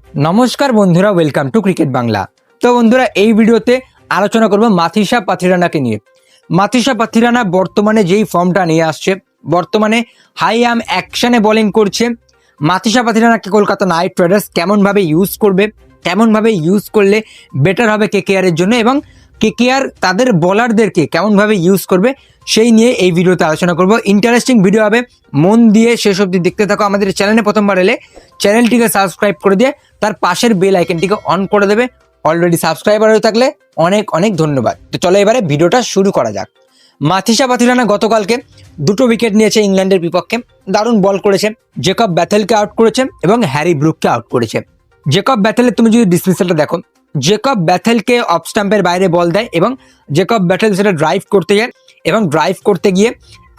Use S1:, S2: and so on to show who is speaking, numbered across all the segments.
S1: নমস্কার বন্ধুরা, welcome to cricket Bangla. তো বন্ধুরা, এই ভিডিওতে আলোচনা করব মাথিসা পাথিরানাকে নিয়ে। মাথিসা পাথিরানা বর্তমানে যেই ফর্মটা নিয়ে আসছে, বর্তমানে হাই আর্ম অ্যাকশনে বোলিং করছে। মাথিসা পাথিরানাকে কলকাতা নাইট রাইডার্স কেমনভাবে ইউজ করবে, কেমনভাবে ইউজ করলে বেটার হবে কেকেআরের জন্য, এবং কেকেআর তাদের বোলারদেরকে কেমনভাবে ইউজ করবে সেই নিয়ে এই ভিডিওতে আলোচনা করব। ইন্টারেস্টিং ভিডিও হবে, মন দিয়ে শেষ অবধি দেখতে থাকো। আমাদের চ্যানেলে প্রথমবার এলে চ্যানেলটিকে সাবস্ক্রাইব করে দিয়ে তার পাশের বেল আইকনটিকে অন করে দেবে। অলরেডি সাবস্ক্রাইবার হয়ে থাকলে অনেক অনেক ধন্যবাদ। তো চলো এবারে ভিডিওটা শুরু করা যাক। মাথিসা পাথিরানা গতকালকে 2টো উইকেট নিয়েছে ইংল্যান্ডের বিপক্ষে। দারুণ বল করেছে, জেকব ব্যাথেলকে আউট করেছে এবং হ্যারি ব্রুককে আউট করেছে। জেকব ব্যাথেলের তুমি যদি ডিসমিসালটা দেখো, জেকব ব্যাথেলকে অফ স্টাম্পের বাইরে বল দেয় এবং জেকব ব্যাথেল সেটা ড্রাইভ করতে যায়, এবং ড্রাইভ করতে গিয়ে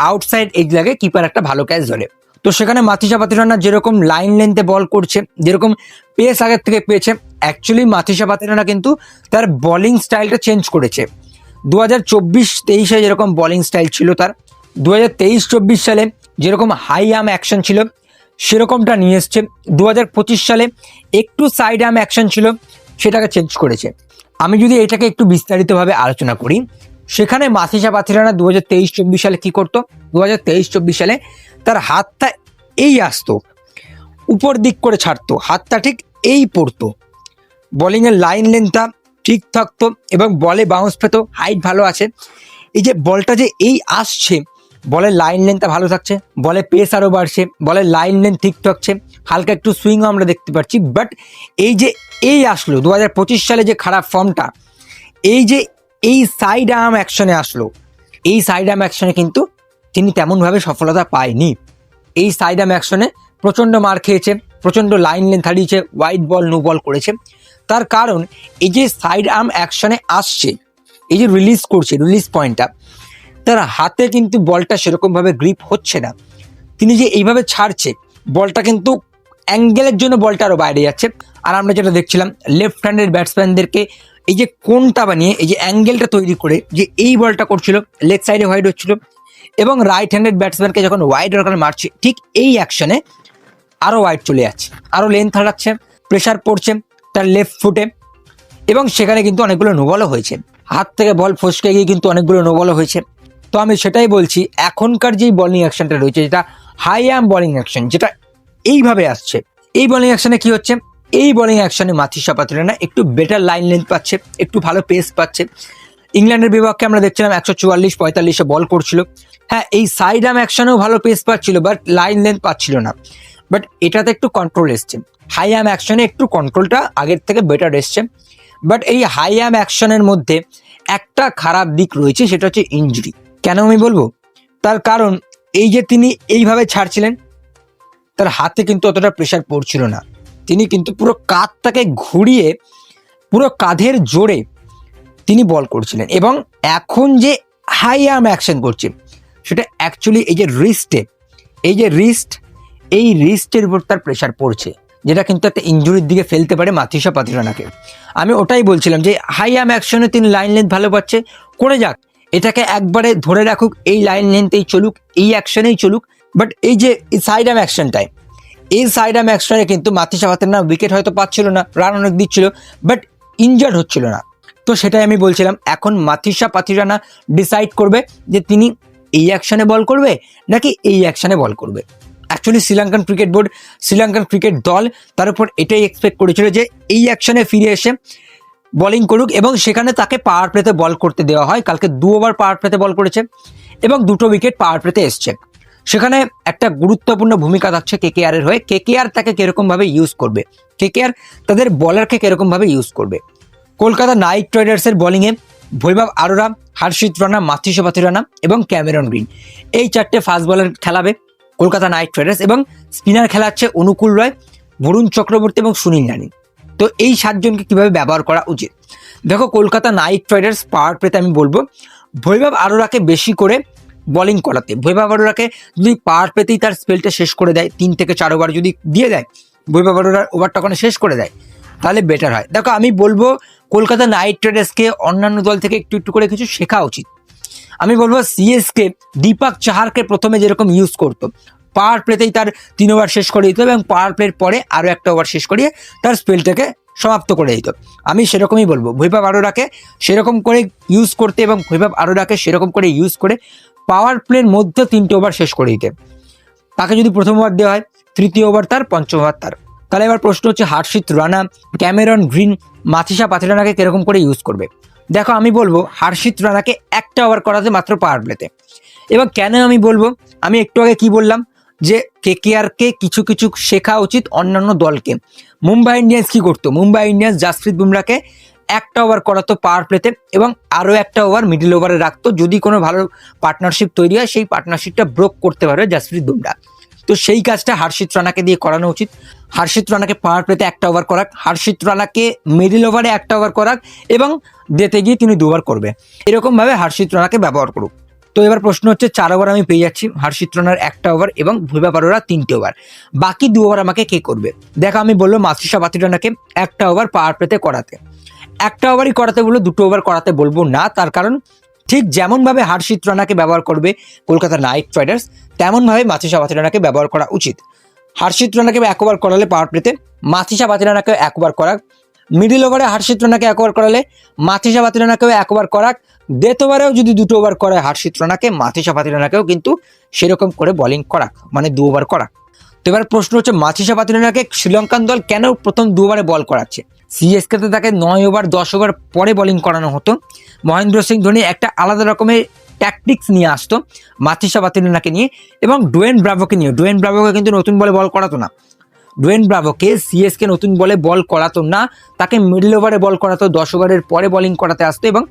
S1: আউটসাইড এজ লাগে, কিপার একটা ভালো ক্যাচ ধরে। তো সেখানে মাথিসা পাথিরানা যেরকম লাইন লেন্থে বল করছে, যেরকম পেস আগের থেকে পেয়েছে, অ্যাকচুয়ালি মাথিসা পাথিরানা কিন্তু তার বোলিং স্টাইলটা চেঞ্জ করেছে। 2024-23 যেরকম বোলিং স্টাইল ছিল তার, 2023-24 সালে যেরকম হাই আর্ম অ্যাকশন ছিল সেরকমটা নিয়ে এসছে। 2025 সালে একটু সাইড আর্ম অ্যাকশন ছিল, সেটাকে চেঞ্জ করেছে। আমি যদি এটাকে একটু বিস্তারিতভাবে আলোচনা করি, সেখানে মাথিসা পাথিরানা 2023-24 সালে কি করতো, 2023-24 সালে তার হাতটা এই আসতো, উপর দিক করে ছাড়তো, হাতটা ঠিক এই পড়তো, বোলিংয়ের লাইন লেন্থটা ঠিক থাকতো এবং বলে বাউন্স পেত, হাইট ভালো আছে। এই যে বলটা যে এই আসছে, বলের লাইন লেন্থটা ভালো থাকছে, বলে পেস আরও বাড়ছে, বলের লাইন লেন্থ ঠিক থাকছে, হালকা একটু সুইংও আমরা দেখতে পাচ্ছি। বাট এই যে এই আসলো 2025 সালে যে খারাপ ফর্মটা, এই যে এই সাইড আর্ম অ্যাকশনে আসলো, এই সাইড আর্ম অ্যাকশনে কিন্তু তিনি তেমনভাবে সফলতা পায়নি। এই সাইড আর্ম অ্যাকশনে প্রচণ্ড মার খেয়েছে, প্রচণ্ড লাইন লেন্থ হারিয়েছে, ওয়াইড বল নো বল করেছে। তার কারণ এই যে সাইড আর্ম অ্যাকশনে আসছে, এই যে রিলিজ করছে, রিলিজ পয়েন্টটা, তার হাতে কিন্তু বলটা সেরকমভাবে গ্রিপ হচ্ছে না। তিনি যে এইভাবে ছাড়ছে, বলটা কিন্তু অ্যাঙ্গেলের জন্য বলটা আরও বাইরে যাচ্ছে। আর আমরা যেটা দেখছিলাম, লেফট হ্যান্ডের ব্যাটসম্যানদেরকে এই যে কোনটা বানিয়ে, এই যে অ্যাঙ্গেলটা তৈরি করে যে এই বলটা করছিল, লেগ সাইডে ওয়াইড হচ্ছিল, এবং রাইট হ্যান্ডেড ব্যাটসম্যানকে যখন ওয়াইড দরকার মারছে, ঠিক এই অ্যাকশনে আরও ওয়াইড চলে যাচ্ছে, আরও লেন্থ হারাচ্ছে, প্রেশার পড়ছে তার লেফট ফুটে, এবং সেখানে কিন্তু অনেকগুলো নোবলও হয়েছে। হাত থেকে বল ফসকে গিয়ে কিন্তু অনেকগুলো নোবলও হয়েছে। তো আমি সেটাই বলছি, এখনকার যেই বোলিং অ্যাকশনটা রয়েছে, যেটা হাই আর্ম বোলিং অ্যাকশন, যেটা এইভাবে আসছে, এই বোলিং অ্যাকশনে কি হচ্ছে, এই বোলিং অ্যাকশনে মাথিসা পাথিরানা একটু বেটার লাইন লেন্থ পাচ্ছে, একটু ভালো পেস পাচ্ছে। ইংল্যান্ডের বিপক্ষে আমরা দেখছিলাম 144-45 বল করছিল। হ্যাঁ, এই সাইড আর্ম অ্যাকশনেও ভালো পেস পাচ্ছিল, বাট লাইন লেন্থ পাচ্ছিল না। বাট এটাতে একটু কন্ট্রোল এসছে, হাই আর্ম অ্যাকশনে একটু কন্ট্রোলটা আগের থেকে বেটার এসছে। বাট এই হাই আর্ম অ্যাকশনের মধ্যে একটা খারাপ দিক রয়েছে, সেটা হচ্ছে ইনজুরি। কেন আমি বলবো, তার কারণ এই যে তিনি এইভাবে ছাড়ছিলেন, তার হাতে কিন্তু অতটা প্রেশার পড়ছিল না। তিনি কিন্তু পুরো কাঁধটাকে ঘুরিয়ে, পুরো কাঁধের জোরে তিনি বল করছিলেন। এবং এখন যে হাই আর্ম অ্যাকশন করছে, সেটা অ্যাকচুয়ালি এই যে রিস্টে, এই যে রিস্ট, এই রিস্টের উপর তার প্রেশার পড়ছে, যেটা কিন্তু একটা ইনজুরির দিকে ফেলতে পারে মাথিসা পাথিরানাকে। আমি ওটাই বলছিলাম যে হাই আর্ম অ্যাকশনে তিনি লাইন লেন্থ ভালো পাচ্ছে, করে যাক, এটাকে একবারে ধরে রাখুক, এই লাইন লেন্থেই চলুক, এই অ্যাকশনেই চলুক। বাট এই যে সাইড আর্ম অ্যাকশনটায়, এই সাইড আর্ম অ্যাকশনে কিন্তু মাথিসা পাথিরানা উইকেট হয়তো পাচ্ছিল না, রান অনেক দিচ্ছিল, বাট ইনজার্ড হচ্ছিল না। তো সেটাই আমি বলছিলাম, এখন মাথিসা পাথিরানা ডিসাইড করবে যে তিনি এই অ্যাকশনে বল করবে নাকি এই অ্যাকশনে বল করবে। Actually Sri Lankan cricket board, Sri Lankan cricket দল তার উপর এটাই এক্সপেক্ট করেছিল যে এই অ্যাকশনে ফিরে এসে বোলিং করুক, এবং সেখানে তাকে পাওয়ার প্লেতে বল করতে দেওয়া হয়। কালকে 2 ওভার পাওয়ার প্লেতে বল করেছে এবং 2টো উইকেট পাওয়ার প্লেতে এসছে। সেখানে একটা গুরুত্বপূর্ণ ভূমিকা থাকছে কেকেআরের হয়ে। কেকেআর তাকে কিরকমভাবে ইউজ করবে, কেকেআর তাদের বলারকে কিরকমভাবে ইউজ করবে। কলকাতা নাইট রাইডার্সের বোলিংয়ে বৈভব আরোরা, হর্ষিত রানা, মাথিসা পাথিরানা এবং ক্যামেরন গ্রিন, এই 4টে ফাস্ট বলার খেলাবে কলকাতা নাইট রাইডার্স, এবং স্পিনার খেলাচ্ছে অনুকূল রয়, বরুণ চক্রবর্তী এবং সুনীল নারিন। তো এই 7জনকে কীভাবে ব্যবহার করা উচিত, দেখো, কলকাতা নাইট রাইডার্স পাওয়ার প্লেতে আমি বলবো বৈভব আরোরাকে বেশি করে বোলিং করাতে। বৈভব আরোরাকে যদি পাওয়ার প্লেতেই তার স্পেলটা শেষ করে দেয়, 3 থেকে 4 ওভার যদি দিয়ে দেয়, বৈভব আরোরার ওভারটা ওখানে শেষ করে দেয়, তাহলে বেটার হয়। দেখো, আমি বলবো কলকাতা নাইট রাইডার্সকে অন্যান্য দল থেকে একটু একটু করে কিছু শেখা উচিত। আমি বলবো সিএসকে দীপক চাহারকে প্রথমে যেরকম ইউজ করতো, পাওয়ার প্লেতেই তার 3 ওভার শেষ করে দিত এবং পাওয়ার প্লের পরে আরও একটা ওভার শেষ করিয়ে তার স্পেলটাকে সমাপ্ত করে দিত। আমি সেরকমই বলবো, বৈভব আরোরাকে সেরকম করে ইউজ করতে এবং বৈভব আরোরাকে সেরকম করে ইউজ করে পাওয়ার প্লের মধ্যে 3টে ওভার শেষ করে দিতে। তাকে যদি প্রথম ওভার দেওয়া হয়, তৃতীয় ওভার তার, পঞ্চম ওভার তার। তাহলে এবার প্রশ্ন হচ্ছে হর্ষিত রানা, ক্যামেরন গ্রিন, মাথিসা পাথিরানাকে কিরকম করে ইউজ করবে। দেখো আমি বলবো হর্ষিত রানাকে একটা ওভার করাতে মাত্র পাওয়ার প্লেতে। এবং কেন আমি বলবো, আমি একটু আগে কি বললাম যে কেকেআরকে কিছু কিছু শেখা উচিত অন্যান্য দলকে। মুম্বাই ইন্ডিয়ান্স কি করতো, মুম্বাই ইন্ডিয়ান্স জাসপ্রীত বুমরাকে একটা ওভার করাতো পাওয়ার প্লেতে এবং আরও একটা ওভার মিডল ওভারে রাখতো। যদি কোনো ভালো পার্টনারশিপ তৈরি হয় সেই পার্টনারশিপটা ব্রোক করতে পারবে জাসপ্রীত বুমরা। তো সেই কাজটা হর্ষিত রানাকে দিয়ে করানো উচিত। হর্ষিত রানাকে পাওয়ার প্লেতে একটা ওভার করাক, হর্ষিত রানাকে মিডল ওভারে একটা ওভার করাক এবং ডেতে গিয়ে তিনি 2 ওভার করবে। এরকমভাবে হর্ষিত রানাকে ব্যবহার করুক। তো এবার প্রশ্ন হচ্ছে 4 ওভার আমি পেয়ে যাচ্ছি, হর্ষিত রানার একটা ওভার এবং বৈভব আরোরা 3টে ওভার, বাকি 2 ওভার আমাকে কে করবে। দেখো আমি বলবো মাথিসা পাথিরানাকে একটা ওভার পাওয়ার প্লেতে করাতে। একটা ওভারই করাতে বলবো, 2টো ওভার করাতে বলবো না। তার কারণ ঠিক যেমনভাবে হর্ষিত রানাকে ব্যবহার করবে কলকাতা নাইট রাইডার্স, তেমনভাবে মাথিসা পাথিরানাকে ব্যবহার করা উচিত। হর্ষিত রানাকে 1 ওভার করালে পাওয়ার প্লেতে, মাথিসা পাথিরানাকে 1 ওভার করাক। মিডল ওভারে হর্ষিত রানাকে 1 ওভার করালে মাথিসা পাথিরানাকেও 1 ওভার করাক। ডেথ ওভারেও যদি 2টো ওভার করায় হর্ষিত রানাকে, মাথিসা পাথিরানাকেও কিন্তু সেরকম করে বোলিং করাক, মানে 2 ওভার করাক। তো এবার প্রশ্ন হচ্ছে মাথিসা পাথিরানাকে শ্রীলঙ্কান দল কেন প্রথম 2 ওভারে বল করাচ্ছে। সিএসকেতে তাকে 9 ওভার 10 ওভার পরে বোলিং করানো হতো। মহেন্দ্র সিং ধোনি একটা আলাদা রকমের ট্যাকটিক্স নিয়ে আসতো মাথিসা পাথিরানাকে নিয়ে এবং ডোয়েন ব্রাভোকে নিয়ে। ডোয়েন ব্রাভোকে কিন্তু নতুন বলে বল করাতো না। ডোয়েন ব্রাভোকে সিএসকে নতুন বলে বল করাতো না, তাকে মিডল ওভারে বল করাতো, 10 ওভারের পরে বোলিং করাতে আসতো এবং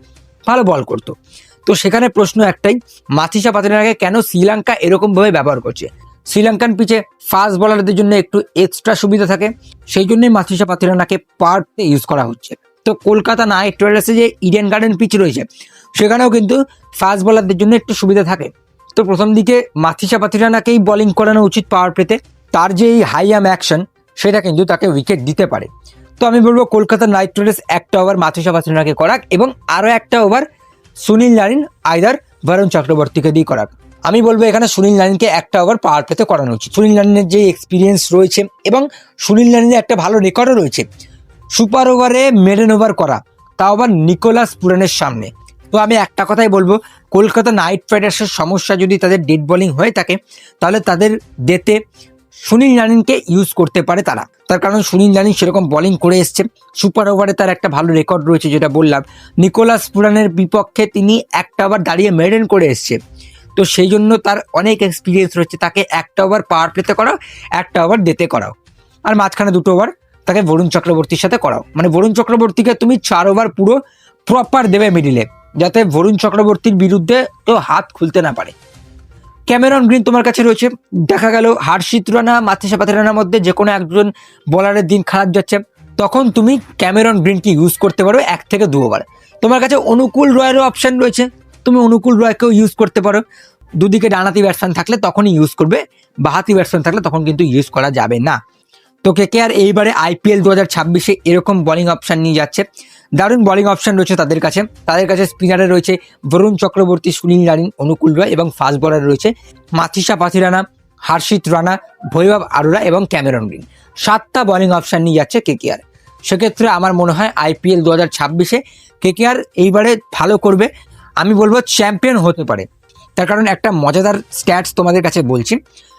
S1: ভালো বল করতো। তো সেখানে প্রশ্ন একটাই, মাথিসা পাথিরানাকে কেন শ্রীলঙ্কা এরকমভাবে ব্যবহার করছে। শ্রীলঙ্কান পিচে ফাস্ট বোলারদের জন্য একটু এক্সট্রা সুবিধা থাকে, সেই জন্যই মাথিসা পাথিরানাকে পাওয়ারতে ইউজ করা হচ্ছে। তো কলকাতা নাইট রাইডার্সে যে ইডেন গার্ডেন পিচ রয়েছে সেখানেও কিন্তু ফাস্ট বোলারদের জন্য একটু সুবিধা থাকে। তো প্রথম দিকে মাথিসা পাথিরানাকেই বোলিং করানো উচিত পাওয়ার প্লেতে। তার যে এই হাই আর্ম অ্যাকশন সেটা কিন্তু তাকে উইকেট দিতে পারে। তো আমি বলবো কলকাতা নাইট রাইডার্স একটা ওভার মাথিসা পাথিরানাকে করাক এবং আরও একটা over Sunil Narine either Varun চক্রবর্তীকে দিয়ে করাক। আমি বলবো এখানে সুনীল নারিনকে একটা ওভার পাওয়ার প্লেতে করানো উচিত। সুনীল নারিনের যে এক্সপিরিয়েন্স রয়েছে এবং সুনীল নারিনের একটা ভালো রেকর্ডও রয়েছে সুপার ওভারে মেডেন ওভার করা, তাও আবার নিকোলাস পুরানের সামনে। তো আমি একটা কথাই বলবো, কলকাতা নাইট রাইডার্সের সমস্যা যদি তাদের ডেড বোলিং হয়ে থাকে তাহলে তাদের ডেতে সুনীল নারিনকে ইউজ করতে পারে তারা। তার কারণ সুনীল নারিন সেরকম বোলিং করে এসছে, সুপার ওভারে তার একটা ভালো রেকর্ড রয়েছে যেটা বললাম। নিকোলাস পুরানের বিপক্ষে তিনি একটা ওভার দাঁড়িয়ে মেডেন করে এসছে, তো সেই জন্য তার অনেক এক্সপিরিয়েন্স রয়েছে। তাকে একটা ওভার পাওয়ার প্লেতে করাও, একটা ওভার ডেতে করাও, আর মাঝখানে 2টো ওভার তাকে বরুণ চক্রবর্তীর সাথে করাও। মানে বরুণ চক্রবর্তীকে তুমি 4 ওভার পুরো প্রপার দেবে মিডিলে, যাতে বরুণ চক্রবর্তীর বিরুদ্ধে তো হাত খুলতে না পারে। ক্যামেরন গ্রিন তোমার কাছে রয়েছে, দেখা গেল হর্ষিত রানা মাথিসা পাথিরানার মধ্যে যে কোনো একজন বোলারের দিন খারাপ যাচ্ছে, তখন তুমি ক্যামেরন গ্রিনকে ইউজ করতে পারো 1 থেকে 2 ওভার। তোমার কাছে অনুকূল রয়েরও অপশন রয়েছে, তুমি অনুকূল রয়কেও ইউজ করতে পারো। দুদিকে ডানাতি ব্যাটসম্যান থাকলে তখনই ইউজ করবে, বাহাতি ব্যাটসম্যান থাকলে তখন কিন্তু ইউজ করা যাবে না। তো কেকেআর এইবারে আইপিএল 2026-এ এরকম বোলিং অপশান নিয়ে যাচ্ছে, দারুণ বোলিং অপশান রয়েছে তাদের কাছে। স্পিনারে রয়েছে বরুণ চক্রবর্তী, সুনীল নারিন, অনুকূল রয় এবং ফাস্ট বোলার রয়েছে মাথিসা পাথিরানা, হর্ষিত রানা, বৈভব আরোরা এবং ক্যামেরন গ্রিন। 7টা বোলিং অপশান নিয়ে যাচ্ছে কেকেআর। সেক্ষেত্রে আমার মনে হয় আইপিএল 2026-এ কেকেআর এইবারে ভালো করবে। আমি বলবো চ্যাম্পিয়ন হতে পারে। তার কারণ একটা মজাদার স্ট্যাটস তোমাদের কাছে বলছি।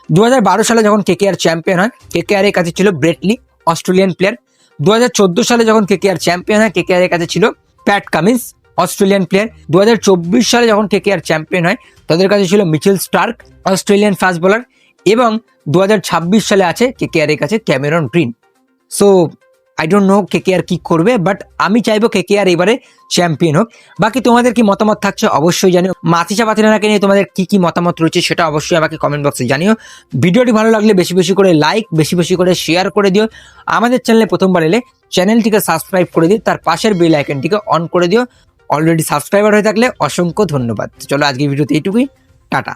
S1: 2012 সালে যখন কেকেআর চ্যাম্পিয়ন হয়, কেকেআর এর কাছে ছিল ব্রেটলি, অস্ট্রেলিয়ান প্লেয়ার। 2014 সালে যখন কেকেআর চ্যাম্পিয়ন হয়, কেকেআর এর কাছে ছিল প্যাট কামিন্স, অস্ট্রেলিয়ান প্লেয়ার। 2024 সালে যখন কেকেআর চ্যাম্পিয়ন হয়, তাদের কাছে ছিল Mitchell Starc, Australian fast bowler. এবং 2026 সালে আছে কেকেআর এর কাছে Cameron Green. So I don't know KKR কি করবে, বাট আমি চাইবো কেকেআর এবারে চ্যাম্পিয়ন হোক। বাকি তোমাদের কি মতামত থাকছে অবশ্যই জানিও। মাথিসা পাথিরানাকে নিয়ে তোমাদের কি মতামত রয়েছে সেটা অবশ্যই আমাকে কমেন্ট বক্সে জানিও। ভিডিওটি ভালো লাগলে বেশি বেশি করে লাইক, বেশি বেশি করে শেয়ার করে দিও। আমাদের চ্যানেলে প্রথমবার এলে চ্যানেলটিকে সাবস্ক্রাইব করে দিও, তার পাশের বেল আইকনটিকে অন করে দিও। অলরেডি সাবস্ক্রাইবার হয়ে থাকলে অসংখ্য ধন্যবাদ। চলো আজকের ভিডিওতে এইটুকুই, টাটা।